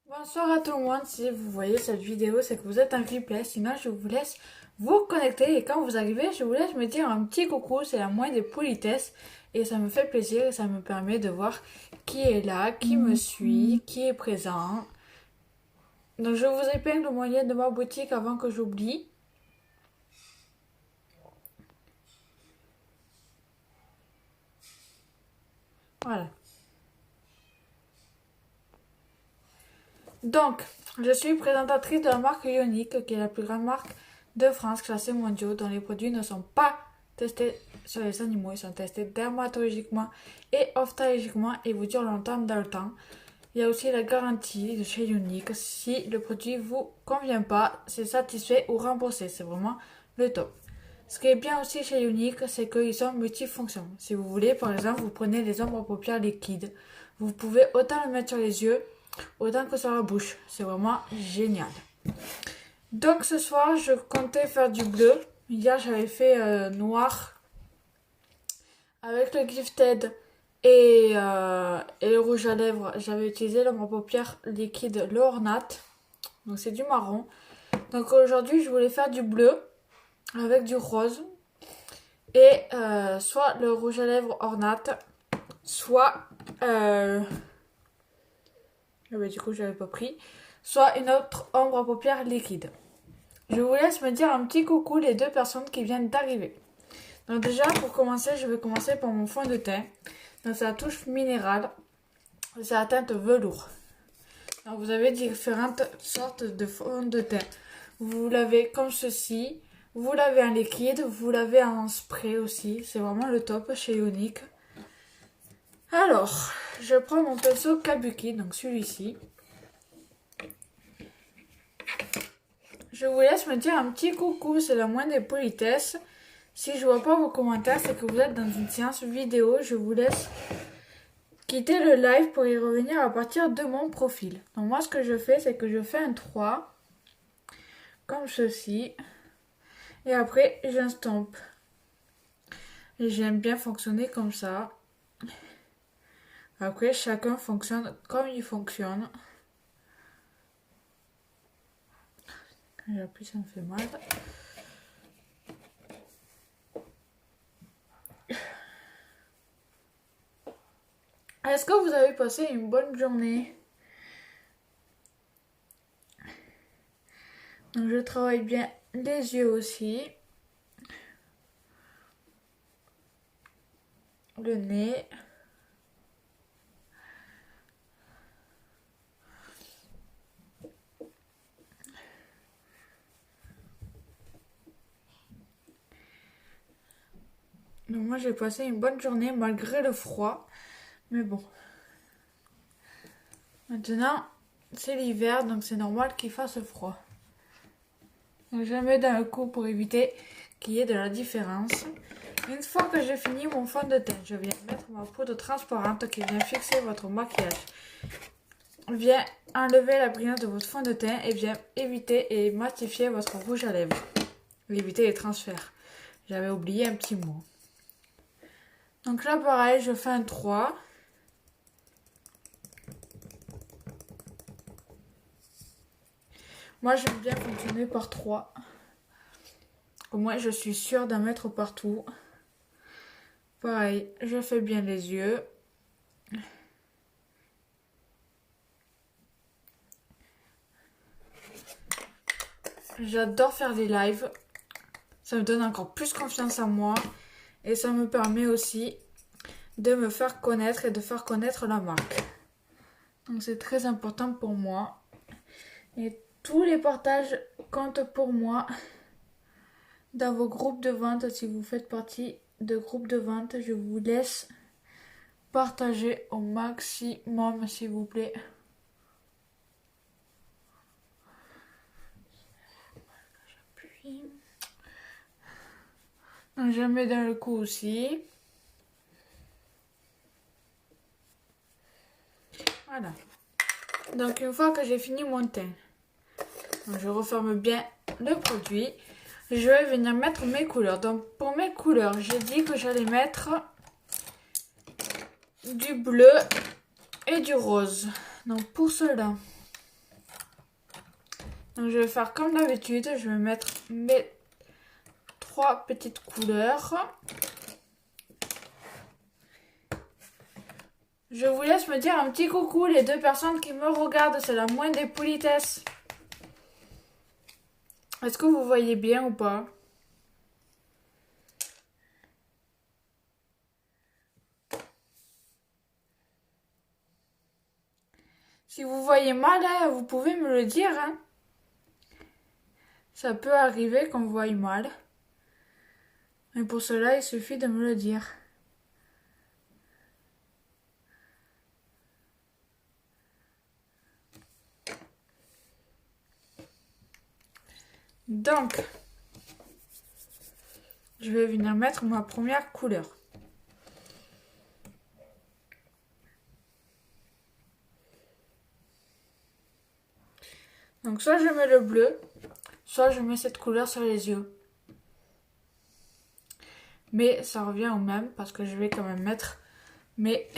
Bonsoir à tout le monde, si vous voyez cette vidéo, c'est que vous êtes un replay, sinon je vous laisse vous connecter et quand vous arrivez, je vous laisse me dire un petit coucou, c'est la moindre des politesses et ça me fait plaisir et ça me permet de voir qui est là, qui me suit, qui est présent. Donc je vous épingle le moyen de ma boutique avant que j'oublie. Voilà. Donc, je suis présentatrice de la marque Ionic, qui est la plus grande marque de France classée mondiaux, dont les produits ne sont pas testés sur les animaux, ils sont testés dermatologiquement et ophtalmologiquement et vous durent longtemps dans le temps. Il y a aussi la garantie de chez Ionic, si le produit vous convient pas, c'est satisfait ou remboursé, c'est vraiment le top. Ce qui est bien aussi chez Ionic, c'est qu'ils sont multifonctions. Si vous voulez, par exemple, vous prenez les ombres à paupières liquides, vous pouvez autant le mettre sur les yeux, autant que sur la bouche. C'est vraiment génial. Donc ce soir, je comptais faire du bleu. Hier, j'avais fait noir avec le Gifted et le rouge à lèvres. J'avais utilisé l'ombre à paupières liquide, le Ornat. Donc c'est du marron. Donc aujourd'hui, je voulais faire du bleu avec du rose. Et soit le rouge à lèvres Ornat, soit... du coup, je n'avais pas pris. Soit une autre ombre à paupières liquide. Je vous laisse me dire un petit coucou les deux personnes qui viennent d'arriver. Donc déjà, pour commencer, je vais commencer par mon fond de teint. Donc c'est la touche minérale. C'est la teinte velours. Alors vous avez différentes sortes de fond de teint. Vous l'avez comme ceci. Vous l'avez en liquide. Vous l'avez en spray aussi. C'est vraiment le top chez Ionic. Alors, je prends mon pinceau Kabuki, donc celui-ci. Je vous laisse me dire un petit coucou, c'est la moindre des politesses. Si je vois pas vos commentaires, c'est que vous êtes dans une séance vidéo. Je vous laisse quitter le live pour y revenir à partir de mon profil. Donc moi, ce que je fais, c'est que je fais un 3, comme ceci. Et après, j'estompe. Et j'aime bien fonctionner comme ça. Après, chacun fonctionne comme il fonctionne. Quand j'appuie, ça me fait mal. Est-ce que vous avez passé une bonne journée? Donc, je travaille bien les yeux aussi. Le nez. Donc moi j'ai passé une bonne journée malgré le froid. Mais bon. Maintenant, c'est l'hiver, donc c'est normal qu'il fasse froid. Donc je mets dans le coup pour éviter qu'il y ait de la différence. Une fois que j'ai fini mon fond de teint, je viens mettre ma poudre transparente qui vient fixer votre maquillage. Vient enlever la brillance de votre fond de teint et vient éviter et matifier votre rouge à lèvres. Éviter les transferts. J'avais oublié un petit mot. Donc là pareil, je fais un 3. Moi j'aime bien fonctionner par 3. Au moins je suis sûre d'en mettre partout. Pareil, je fais bien les yeux. J'adore faire des lives. Ça me donne encore plus confiance en moi. Et ça me permet aussi de me faire connaître et de faire connaître la marque. Donc c'est très important pour moi. Et tous les partages comptent pour moi. Dans vos groupes de vente, si vous faites partie de groupes de vente, je vous laisse partager au maximum, s'il vous plaît. J'appuie. Donc je mets dans le cou aussi. Voilà. Donc une fois que j'ai fini mon teint, je referme bien le produit. Je vais venir mettre mes couleurs. Donc pour mes couleurs, j'ai dit que j'allais mettre du bleu et du rose. Donc pour cela, Donc je vais faire comme d'habitude, je vais mettre mes 3 petites couleurs. Je vous laisse me dire un petit coucou, les 2 personnes qui me regardent, c'est la moindre des politesses. Est-ce que vous voyez bien ou pas? Si vous voyez mal, hein, vous pouvez me le dire. Hein. Ça peut arriver qu'on voie mal. Mais pour cela, il suffit de me le dire. Donc, je vais venir mettre ma première couleur. Donc, soit je mets le bleu, soit je mets cette couleur sur les yeux. Mais ça revient au même parce que je vais quand même mettre mes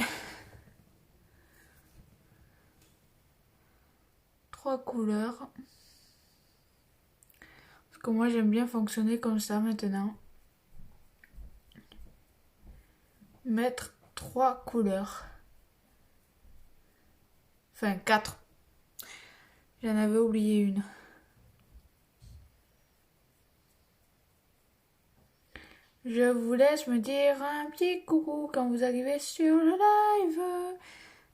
3 couleurs. Parce que moi j'aime bien fonctionner comme ça maintenant. Mettre 3 couleurs. Enfin 4. J'en avais oublié une. Je vous laisse me dire un petit coucou quand vous arrivez sur le live.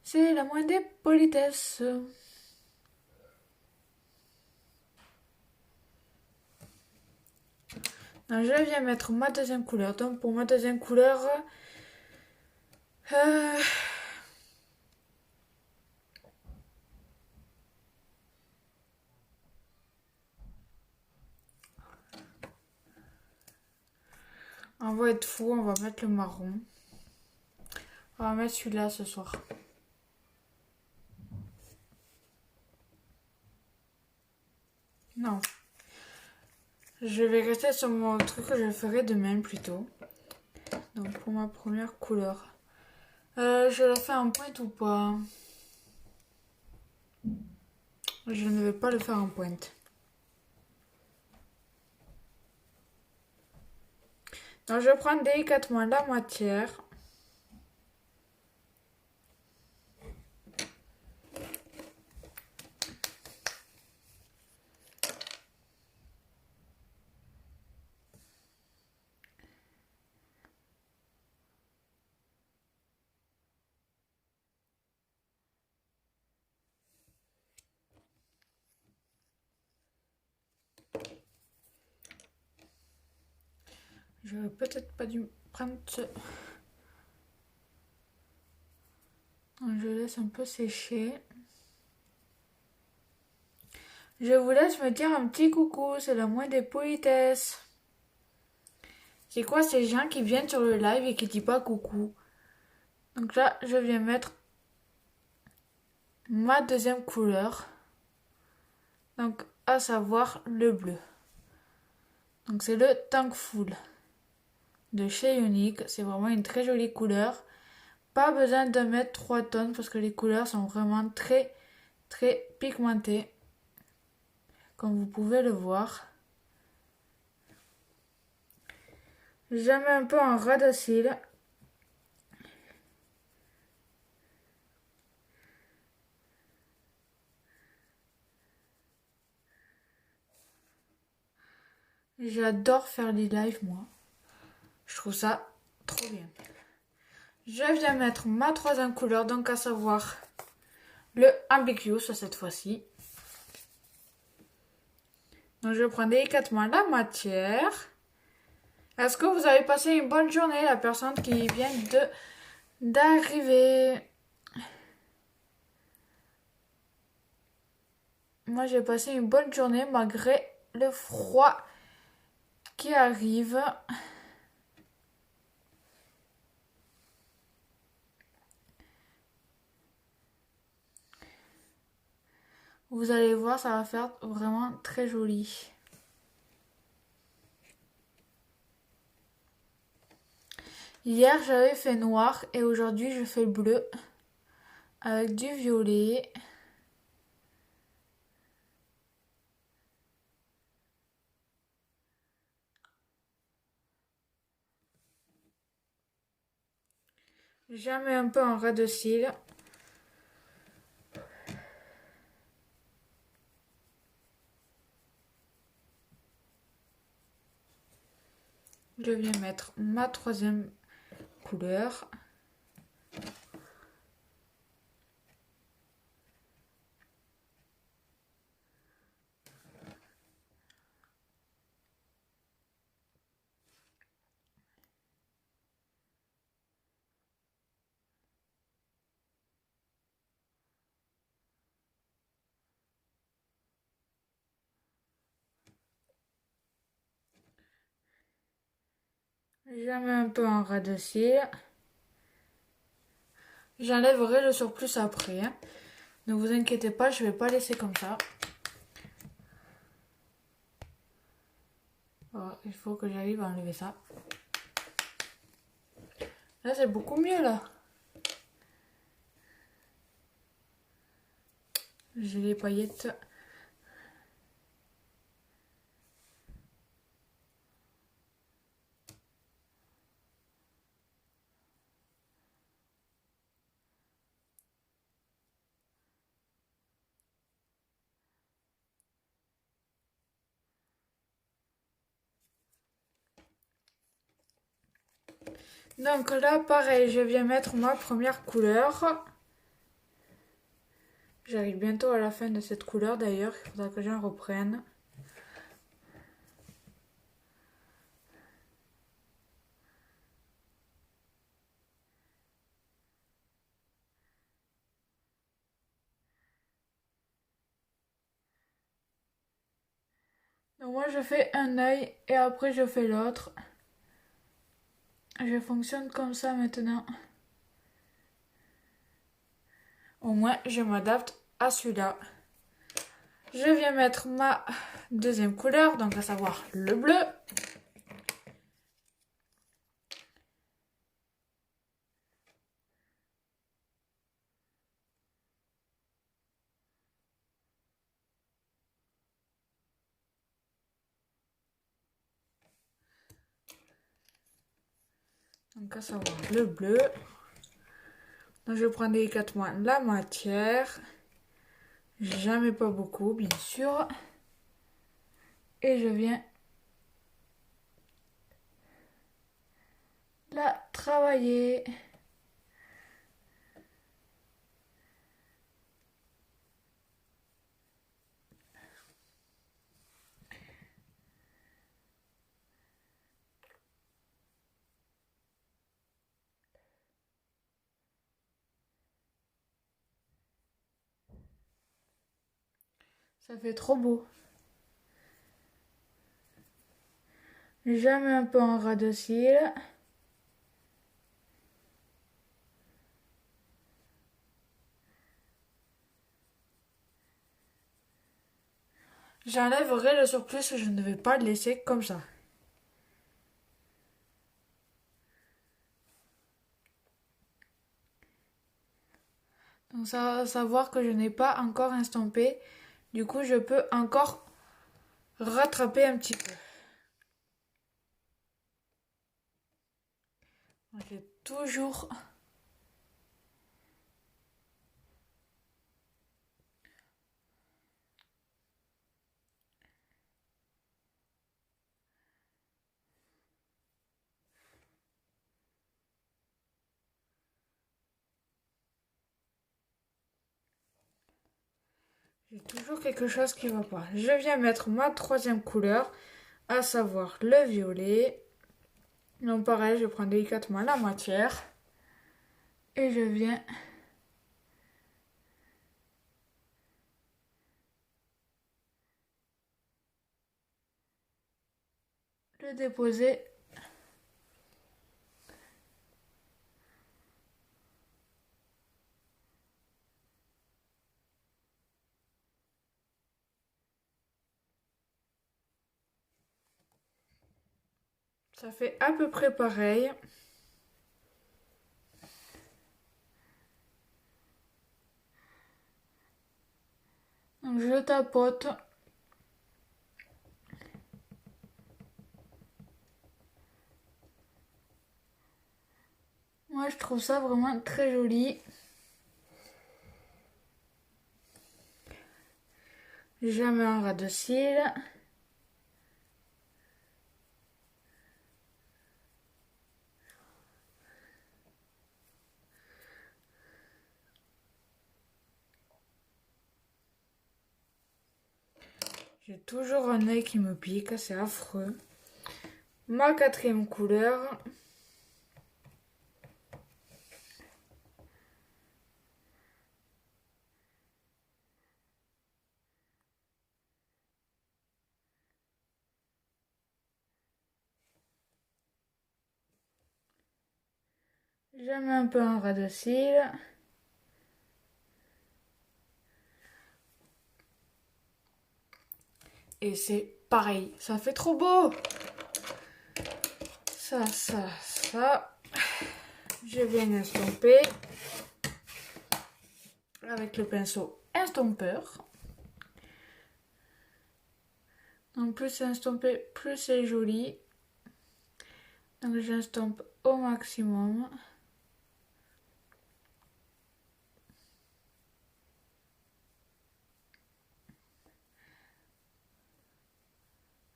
C'est la moindre des politesses. Donc, je viens mettre ma deuxième couleur. Donc pour ma deuxième couleur, on va être fou, on va mettre le marron. On va mettre celui-là ce soir. Non. Je vais rester sur mon truc que je ferai demain plutôt. Donc pour ma première couleur. Je la fais en pointe ou pas? Je ne vais pas le faire en pointe. Donc je prends délicatement la matière. J'aurais peut-être pas dû prendre ce... Je laisse un peu sécher. Je vous laisse me dire un petit coucou, c'est la moindre des politesses. C'est quoi ces gens qui viennent sur le live et qui disent pas coucou? Donc là, je viens mettre ma deuxième couleur. Donc, à savoir le bleu. Donc c'est le Thankful de chez Unique. C'est vraiment une très jolie couleur. Pas besoin de mettre 3 tonnes parce que les couleurs sont vraiment très pigmentées. Comme vous pouvez le voir. Je mets un peu en ras de cils. J'adore faire les lives moi. Je trouve ça trop bien. Je viens mettre ma troisième couleur, donc à savoir le Ambiguous cette fois-ci. Donc je prends délicatement la matière. Est-ce que vous avez passé une bonne journée, la personne qui vient d'arriver? Moi j'ai passé une bonne journée malgré le froid qui arrive. Vous allez voir, ça va faire vraiment très joli. Hier, j'avais fait noir et aujourd'hui, je fais bleu avec du violet. Je mets un peu en ras de cils. Je viens mettre ma troisième couleur. Je mets un peu en ras de cils. J'enlèverai le surplus après. Hein. Ne vous inquiétez pas, je ne vais pas laisser comme ça. Oh, il faut que j'arrive à enlever ça. Là, c'est beaucoup mieux, là. J'ai les paillettes. Donc là, pareil, je viens mettre ma première couleur. J'arrive bientôt à la fin de cette couleur d'ailleurs, il faudra que j'en reprenne. Donc moi je fais un œil et après je fais l'autre. Je fonctionne comme ça maintenant. Au moins je m'adapte à celui-là. Je viens mettre ma deuxième couleur, donc à savoir le bleu. Donc à savoir le bleu. Donc je prends délicatement la matière. Jamais pas beaucoup, bien sûr. Et je viens la travailler. Ça fait trop beau. Je mets un peu en ras de cils. J'enlèverai le surplus, je ne vais pas le laisser comme ça. Donc ça va savoir que je n'ai pas encore estampé. Du coup, je peux encore rattraper un petit peu. J'ai toujours... J'ai toujours quelque chose qui ne va pas. Je viens mettre ma troisième couleur, à savoir le violet. Donc pareil, je prends délicatement la matière. Et je viens... le déposer. Ça fait à peu près pareil. Donc je tapote. Moi, je trouve ça vraiment très joli. Je mets un ras de cils. J'ai toujours un œil qui me pique, c'est affreux. Ma quatrième couleur. Je mets un peu un ras de cils. Et c'est pareil, ça fait trop beau. Ça. Je viens estomper avec le pinceau estompeur. Donc plus c'est estompé, plus c'est joli. Donc j'estompe au maximum.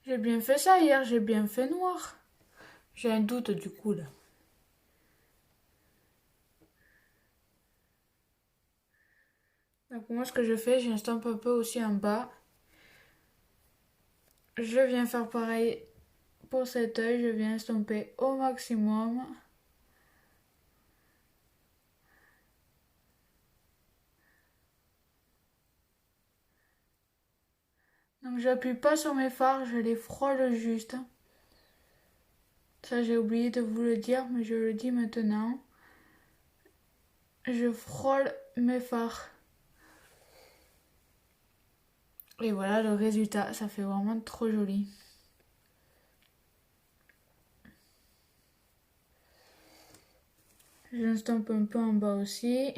J'ai bien fait ça hier, j'ai bien fait noir. J'ai un doute du coup là. Donc moi ce que je fais, j'estompe un peu aussi en bas. Je viens faire pareil pour cet œil, je viens estomper au maximum. Donc j'appuie pas sur mes fards, je les frôle juste. Ça j'ai oublié de vous le dire, mais je le dis maintenant. Je frôle mes fards. Et voilà le résultat, ça fait vraiment trop joli. J'estompe un peu en bas aussi.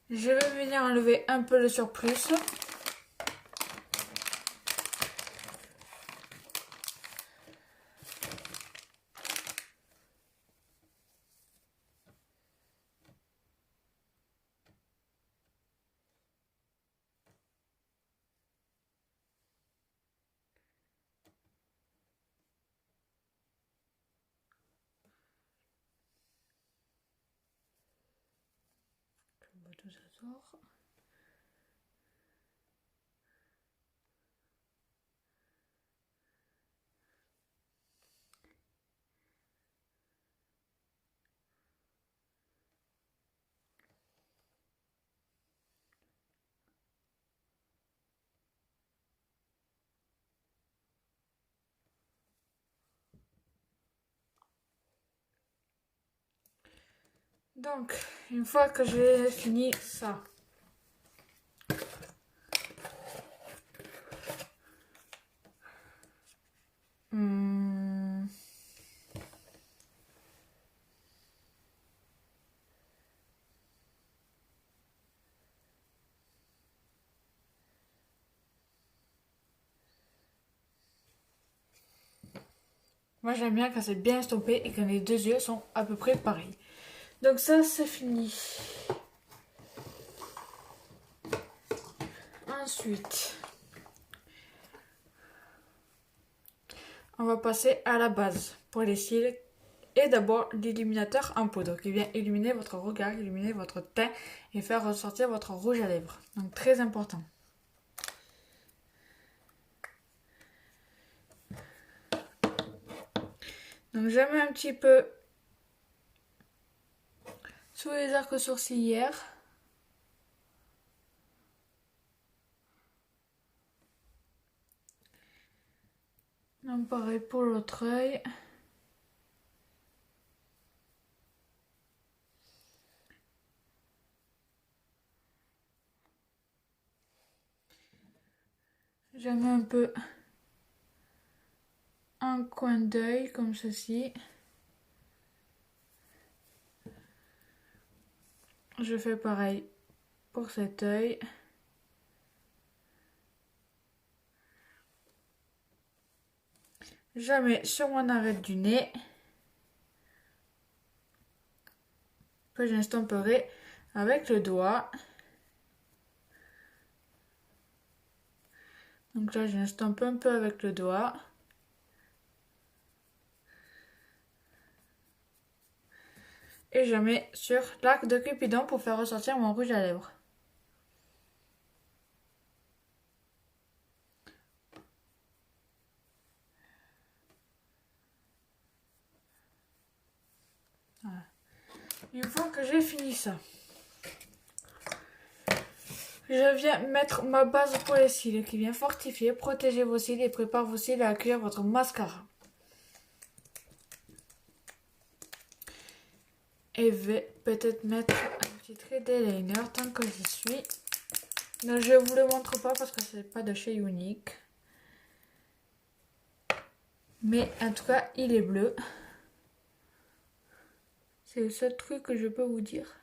Je vais venir enlever un peu le surplus. Tout ça sort. Donc, une fois que j'ai fini ça, hum, moi j'aime bien quand c'est bien estompé et quand les deux yeux sont à peu près pareils. Donc ça c'est fini. Ensuite, on va passer à la base pour les cils. Et d'abord l'illuminateur en poudre qui vient illuminer votre regard, illuminer votre teint et faire ressortir votre rouge à lèvres. Donc très important. Donc je mets un petit peu sous les arcs sourcilières. Donc pareil pour l'autre œil. Je mets un peu un coin d'œil comme ceci. je fais pareil pour cet œil. Je mets sur mon arête du nez que j'estomperai avec le doigt. Donc là, j'estompe un peu avec le doigt. Et je mets sur l'arc de Cupidon pour faire ressortir mon rouge à lèvres. Voilà. Une fois que j'ai fini ça, je viens mettre ma base pour les cils qui vient fortifier, protéger vos cils et prépare vos cils à accueillir votre mascara. Et je vais peut-être mettre un petit trait d'eyeliner tant que j'y suis. Non, je vous le montre pas parce que c'est pas de chez Unique. Mais en tout cas, il est bleu. C'est le seul truc que je peux vous dire.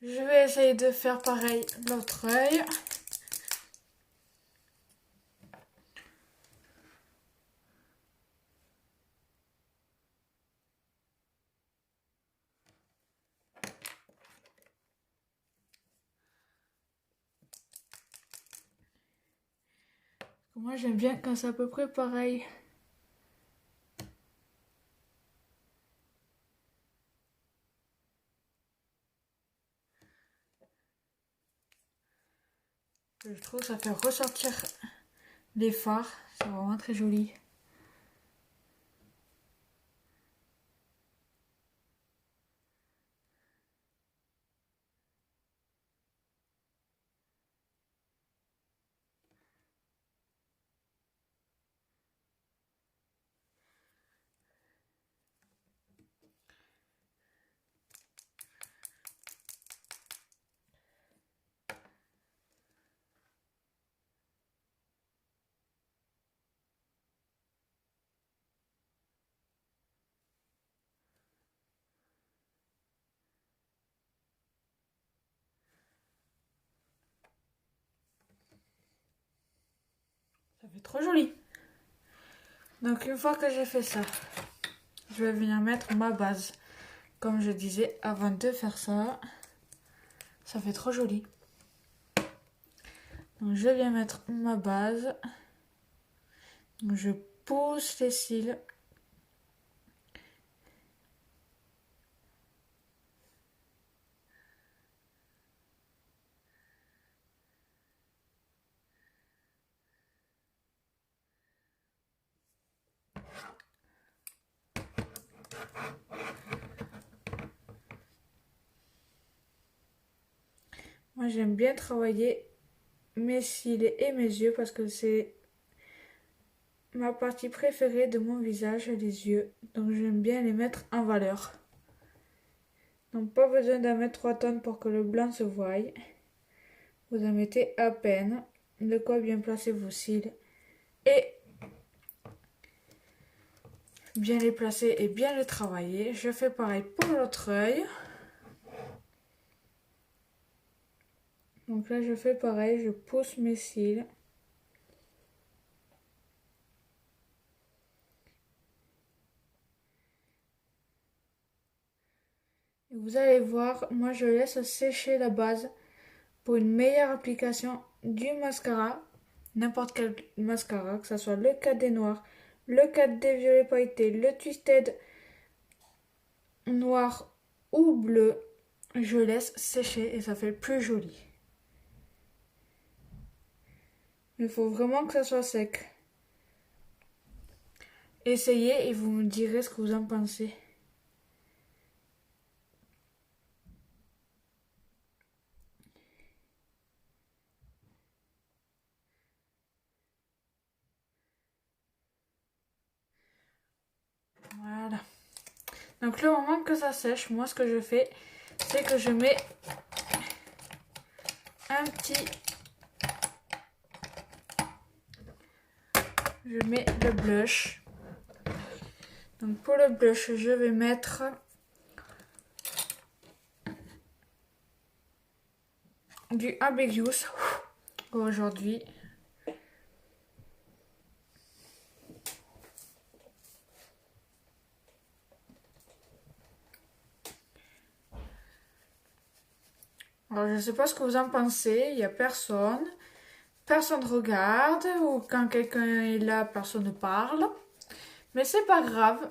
Je vais essayer de faire pareil l'autre œil. Moi j'aime bien quand c'est à peu près pareil. Je trouve que ça fait ressortir les fards. C'est vraiment très joli. Ça fait trop joli. Donc une fois que j'ai fait ça, je vais venir mettre ma base. Comme je disais avant de faire ça, ça fait trop joli. Donc je viens mettre ma base. Donc, je pousse les cils. Moi j'aime bien travailler mes cils et mes yeux parce que c'est ma partie préférée de mon visage, les yeux. Donc j'aime bien les mettre en valeur. Donc pas besoin d'en mettre 3 tonnes pour que le blanc se voie. Vous en mettez à peine. De quoi bien placer vos cils. Et bien les placer et bien les travailler. Je fais pareil pour l'autre œil. Donc là, je fais pareil, je pousse mes cils. Et vous allez voir, moi je laisse sécher la base pour une meilleure application du mascara. N'importe quel mascara, que ce soit le 4D noir, le 4D violet pailleté, le Twisted noir ou bleu. Je laisse sécher et ça fait plus joli. Il faut vraiment que ça soit sec. Essayez et vous me direz ce que vous en pensez. Voilà. Donc le moment que ça sèche, moi ce que je fais, c'est que je mets un petit... Je mets le blush. Donc pour le blush, je vais mettre du Ambiguous aujourd'hui. Alors je ne sais pas ce que vous en pensez, il n'y a personne. Personne regarde ou quand quelqu'un est là, personne ne parle. Mais c'est pas grave.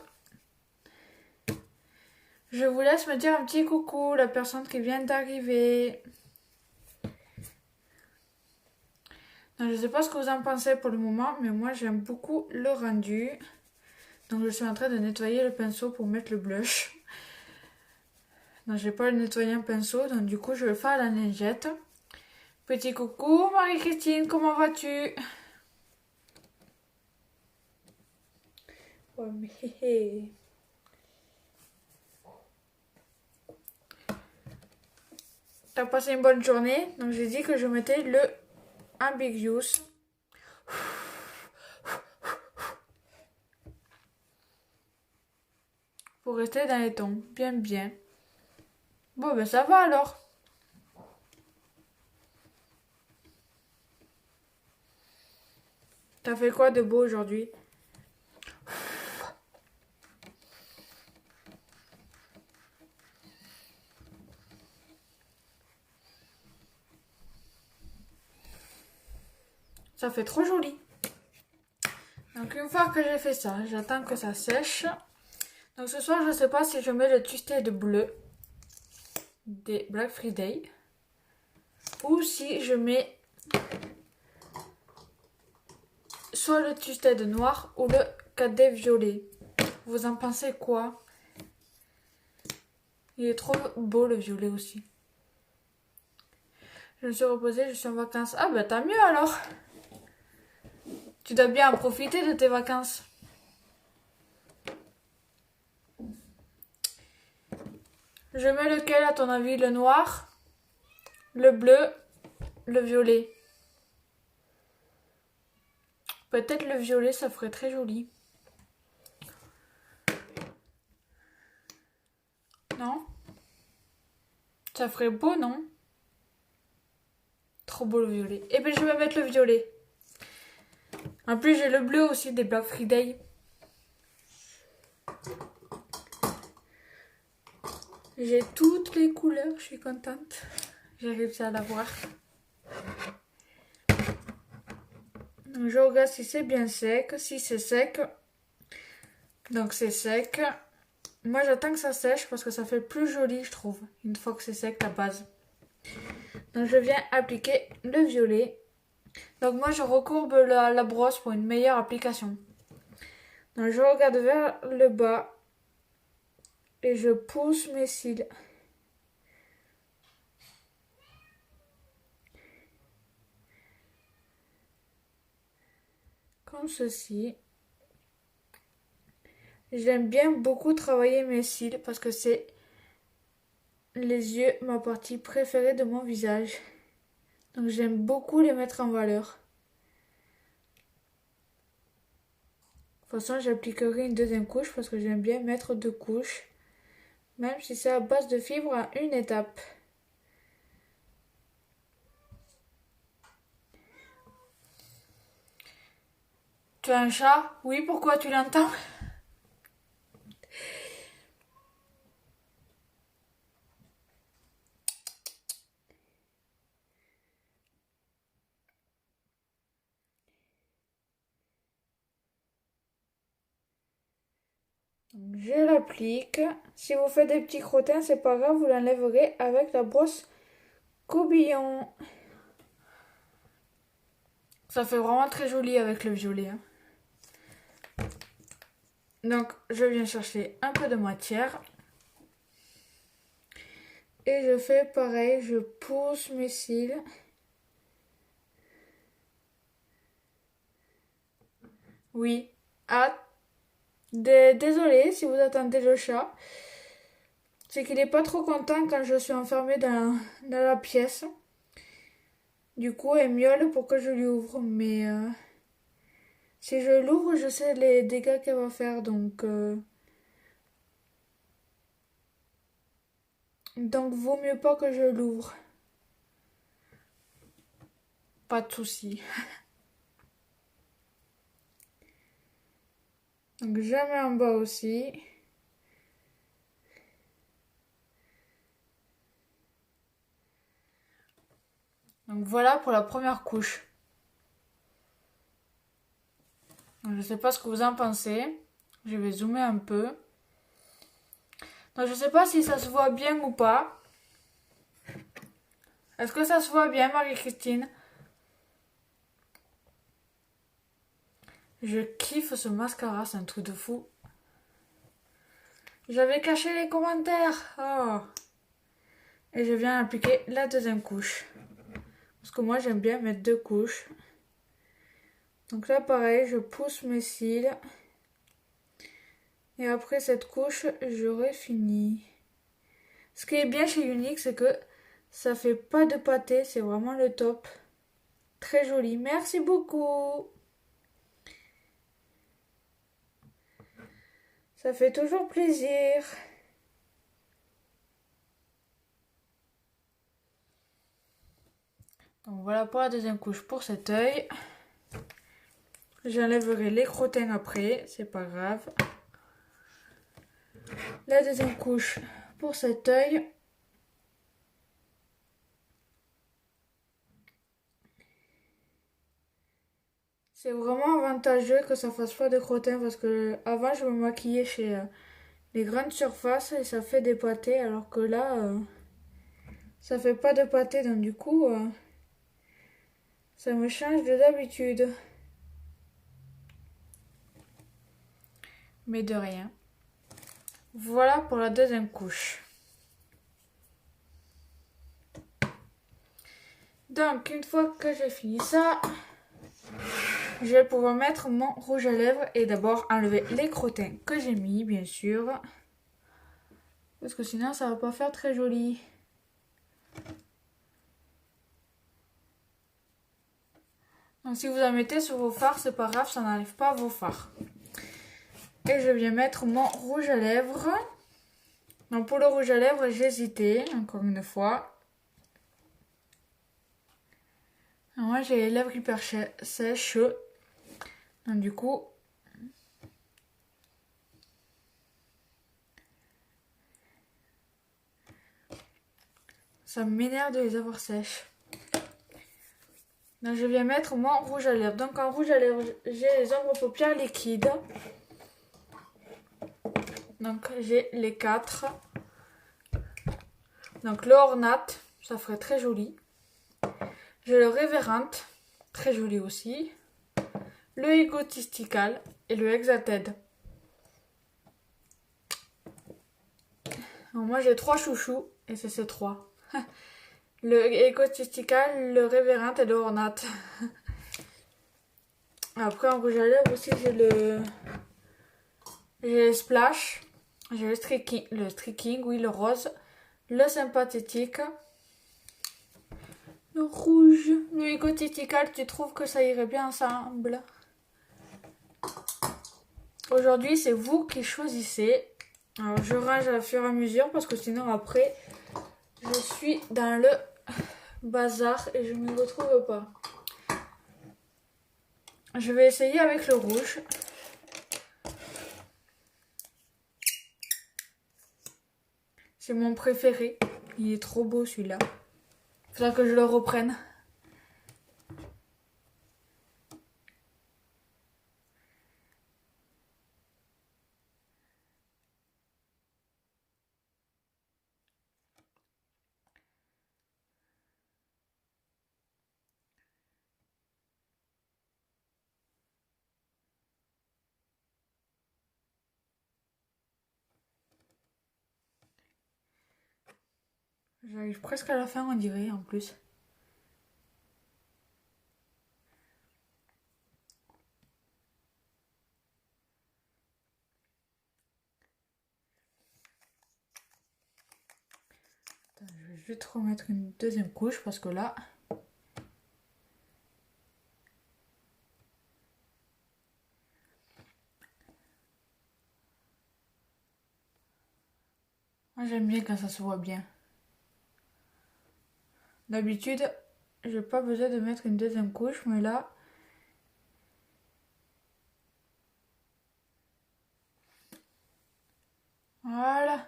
Je vous laisse me dire un petit coucou, la personne qui vient d'arriver. Je ne sais pas ce que vous en pensez pour le moment, mais moi j'aime beaucoup le rendu. Donc je suis en train de nettoyer le pinceau pour mettre le blush. Donc je n'ai pas nettoyé un pinceau, donc du coup je le fais à la lingette. Petit coucou Marie-Christine, comment vas-tu? Oh mais... T'as passé une bonne journée, donc j'ai dit que je mettais le Ambiguous. Pour rester dans les tons, bien bien. Bon ben ça va alors. T'as fait quoi de beau aujourd'hui? Ça fait trop joli. Donc une fois que j'ai fait ça, j'attends que ça sèche. Donc ce soir, je ne sais pas si je mets le Twisted bleu des Black Friday ou si je mets soit le Twisted noir ou le 4D violet. Vous en pensez quoi? Il est trop beau le violet aussi. Je me suis reposée, je suis en vacances. Ah bah tant mieux alors. Tu dois bien en profiter de tes vacances. Je mets lequel à ton avis? Le noir, le bleu, le violet? Peut-être le violet, ça ferait très joli. Non? Ça ferait beau, non? Trop beau le violet. Et bien je vais mettre le violet. En plus j'ai le bleu aussi des Black Friday. J'ai toutes les couleurs, je suis contente. J'ai réussi à l'avoir. Je regarde si c'est bien sec. Si c'est sec, donc c'est sec. Moi j'attends que ça sèche parce que ça fait plus joli je trouve. Une fois que c'est sec la base. Donc je viens appliquer le violet. Donc moi je recourbe la brosse pour une meilleure application. Donc je regarde vers le bas. Et je pousse mes cils. Comme ceci. J'aime bien beaucoup travailler mes cils parce que c'est les yeux, ma partie préférée de mon visage. Donc j'aime beaucoup les mettre en valeur. toute façon, j'appliquerai une deuxième couche parce que j'aime bien mettre 2 couches. Même si c'est à base de fibres à une étape. Tu as un chat? Oui, pourquoi tu l'entends? Je l'applique. Si vous faites des petits crottins, c'est pas grave, vous l'enlèverez avec la brosse coubillon. Ça fait vraiment très joli avec le violet. Hein. Donc, je viens chercher un peu de matière. Et je fais pareil, je pousse mes cils. Oui. Ah, désolée si vous attendez le chat. C'est qu'il n'est pas trop content quand je suis enfermée dans la pièce. Du coup, elle miaule pour que je lui ouvre. Mais si je l'ouvre, je sais les dégâts qu'elle va faire. Donc, vaut mieux pas que je l'ouvre. Pas de souci. Donc, je mets en bas aussi. Donc, voilà pour la première couche. Donc, je ne sais pas ce que vous en pensez. Je vais zoomer un peu. Donc, je ne sais pas si ça se voit bien ou pas. Est-ce que ça se voit bien, Marie-Christine? Je kiffe ce mascara, c'est un truc de fou. J'avais caché les commentaires. Oh. Et je viens appliquer la deuxième couche. Parce que moi, j'aime bien mettre 2 couches. Donc là, pareil, je pousse mes cils. Et après cette couche, j'aurai fini. Ce qui est bien chez Younique, c'est que ça fait pas de pâté. C'est vraiment le top. Très joli. Merci beaucoup. Ça fait toujours plaisir. Donc voilà pour la deuxième couche pour cet œil. J'enlèverai les crottins après, c'est pas grave. La deuxième couche pour cet œil. C'est vraiment avantageux que ça fasse pas de crottins parce que avant je me maquillais chez les grandes surfaces et ça fait des pâtés alors que là ça fait pas de pâtés donc du coup ça me change de d'habitude. Mais de rien. Voilà pour la deuxième couche. Donc une fois que j'ai fini ça, je vais pouvoir mettre mon rouge à lèvres et d'abord enlever les crottins que j'ai mis, bien sûr. Parce que sinon, ça va pas faire très joli. Donc si vous en mettez sur vos fards, c'est pas grave, ça n'enlève pas vos fards. Et je viens mettre mon rouge à lèvres. Donc pour le rouge à lèvres, j'ai hésité, encore une fois. Alors moi, j'ai les lèvres hyper sèches. Donc du coup... ça m'énerve de les avoir sèches. Donc je viens mettre mon rouge à lèvres. Donc en rouge à lèvres, j'ai les ombres paupières liquides. Donc j'ai les 4. Donc le Ornat, ça ferait très joli. J'ai le Révérend, très joli aussi. Le Egotistical et le Exated. Alors moi j'ai 3 chouchous et c'est ces 3. Le Egotistical, le Révérend et le Ornat. Après en rouge à lèvres aussi j'ai le Splash. J'ai le streaking, oui, le rose, le sympathétique, le rouge, le égotistical. Tu trouves que ça irait bien ensemble? Aujourd'hui, c'est vous qui choisissez. Alors, je range à fur et à mesure parce que sinon, après, je suis dans le bazar et je ne me retrouve pas. Je vais essayer avec le rouge. C'est mon préféré. Il est trop beau celui-là. Faudra que je le reprenne. J'arrive presque à la fin, on dirait, en plus. Attends, je vais juste remettre une deuxième couche parce que là... Moi, j'aime bien quand ça se voit bien. D'habitude, j'ai pas besoin de mettre une deuxième couche, mais là... Voilà.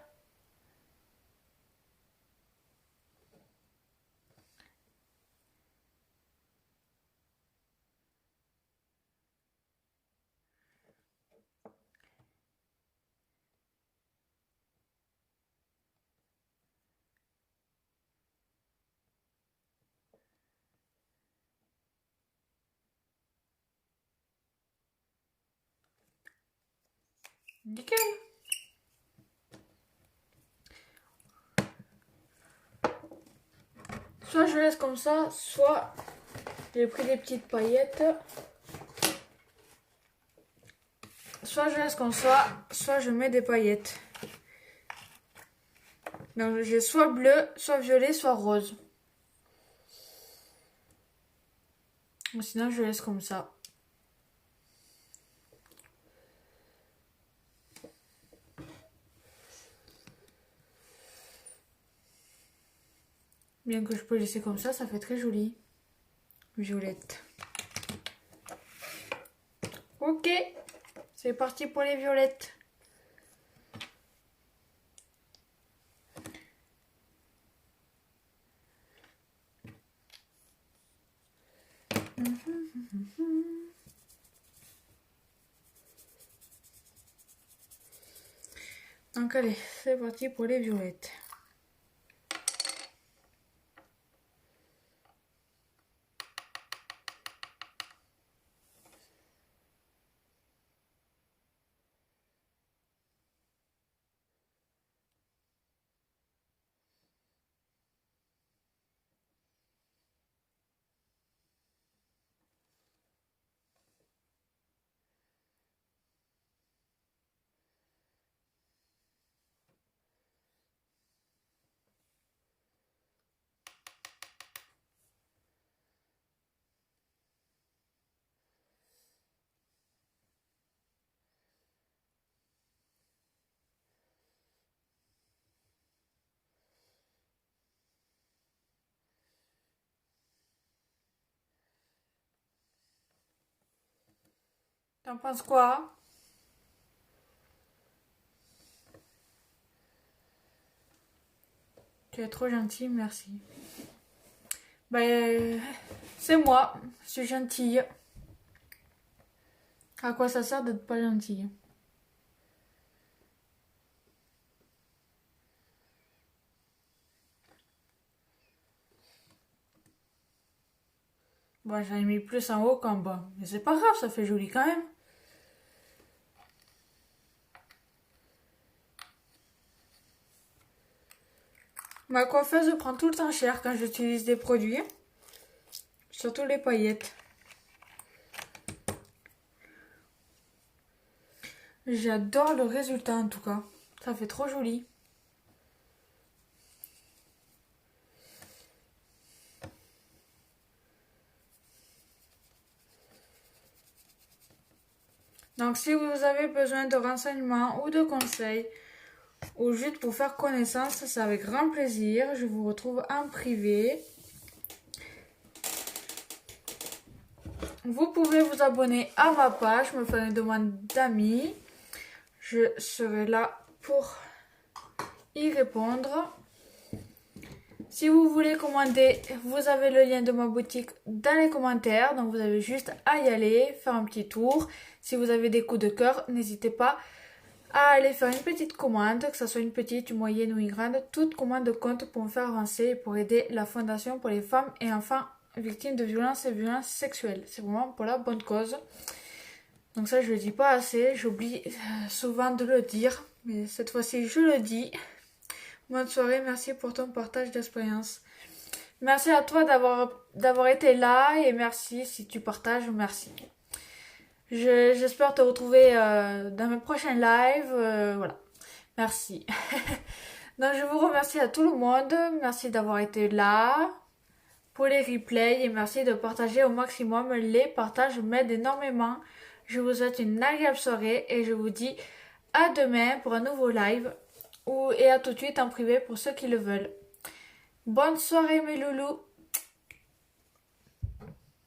Nickel. Soit je laisse comme ça, soit j'ai pris des petites paillettes. Soit je laisse comme ça, soit je mets des paillettes. Donc j'ai soit bleu, soit violet, soit rose. Ou sinon je laisse comme ça. Bien que je peux laisser comme ça fait très joli. Violette. Ok, c'est parti pour les violettes. Donc allez, c'est parti pour les violettes. T'en penses quoi? Tu es trop gentil, merci. Ben, c'est moi, je suis gentille. À quoi ça sert d'être pas gentille? Bon, j'en ai mis plus en haut qu'en bas. Mais c'est pas grave, ça fait joli quand même. Ma coiffeuse prend tout le temps cher quand j'utilise des produits. Surtout les paillettes. J'adore le résultat en tout cas. Ça fait trop joli. Donc si vous avez besoin de renseignements ou de conseils, ou juste pour faire connaissance, c'est avec grand plaisir. Je vous retrouve en privé. Vous pouvez vous abonner à ma page, me faire une demande d'amis. Je serai là pour y répondre. Si vous voulez commander, vous avez le lien de ma boutique dans les commentaires. Donc vous avez juste à y aller, faire un petit tour. Si vous avez des coups de cœur, n'hésitez pas à aller faire une petite commande, que ce soit une petite, une moyenne ou une grande. Toute commande compte pour me faire avancer et pour aider la Fondation pour les femmes et enfants victimes de violences et violences sexuelles. C'est vraiment pour la bonne cause. Donc ça, je le dis pas assez. J'oublie souvent de le dire. Mais cette fois-ci, je le dis. Bonne soirée, merci pour ton partage d'expérience. Merci à toi d'avoir été là et merci si tu partages, merci. J'espère te retrouver dans mes prochains lives. Voilà, merci. Donc je vous remercie à tout le monde. Merci d'avoir été là pour les replays et merci de partager au maximum. Les partages m'aident énormément. Je vous souhaite une agréable soirée et je vous dis à demain pour un nouveau live. Et à tout de suite en privé pour ceux qui le veulent. Bonne soirée mes loulous.